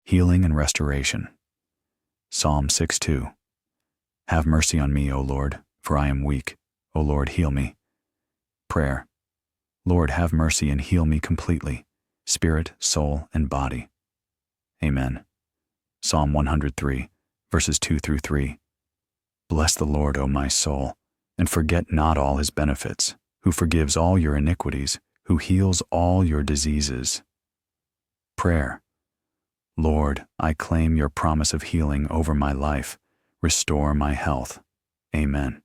healing and restoration. Psalm 6:2. Have mercy on me, O Lord, for I am weak. O Lord, heal me. Prayer. Lord, have mercy and heal me completely, spirit, soul, and body. Amen. Psalm 103, verses 2 through 3. Bless the Lord, O my soul, and forget not all his benefits, who forgives all your iniquities, who heals all your diseases. Prayer. Lord, I claim your promise of healing over my life. Restore my health. Amen.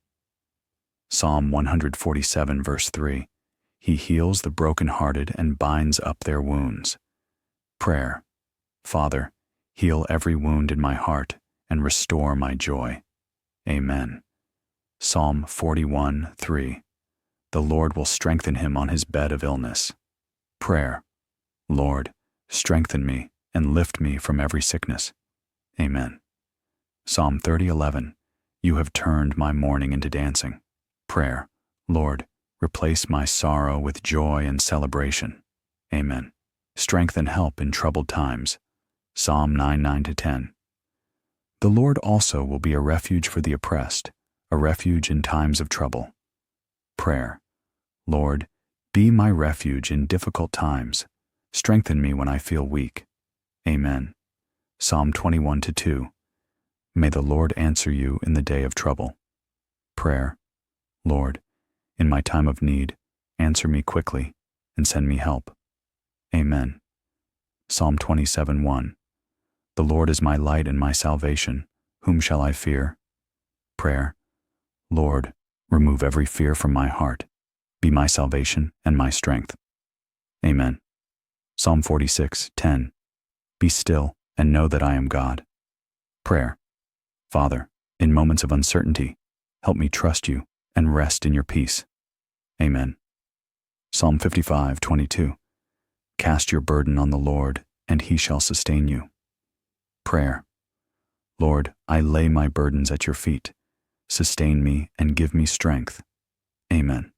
Psalm 147, verse 3. He heals the brokenhearted and binds up their wounds. Prayer. Father, heal every wound in my heart and restore my joy. Amen. Psalm 41, 3. The Lord will strengthen him on his bed of illness. Prayer. Lord, strengthen me and lift me from every sickness. Amen. Psalm 30:11. You have turned my mourning into dancing. Prayer. Lord, replace my sorrow with joy and celebration. Amen. Strength and help in troubled times. Psalm 9:9-10. The Lord also will be a refuge for the oppressed, a refuge in times of trouble. Prayer. Lord, be my refuge in difficult times. Strengthen me when I feel weak. Amen. Psalm 21:2. May the Lord answer you in the day of trouble. Prayer. Lord, in my time of need, answer me quickly and send me help. Amen. Psalm 27:1. The Lord is my light and my salvation. Whom shall I fear? Prayer. Lord, remove every fear from my heart. Be my salvation and my strength. Amen. Psalm 46:10. Be still and know that I am God. Prayer. Father, in moments of uncertainty, help me trust you and rest in your peace. Amen. Psalm 55:22. Cast your burden on the Lord, and he shall sustain you. Prayer. Lord, I lay my burdens at your feet. Sustain me and give me strength. Amen.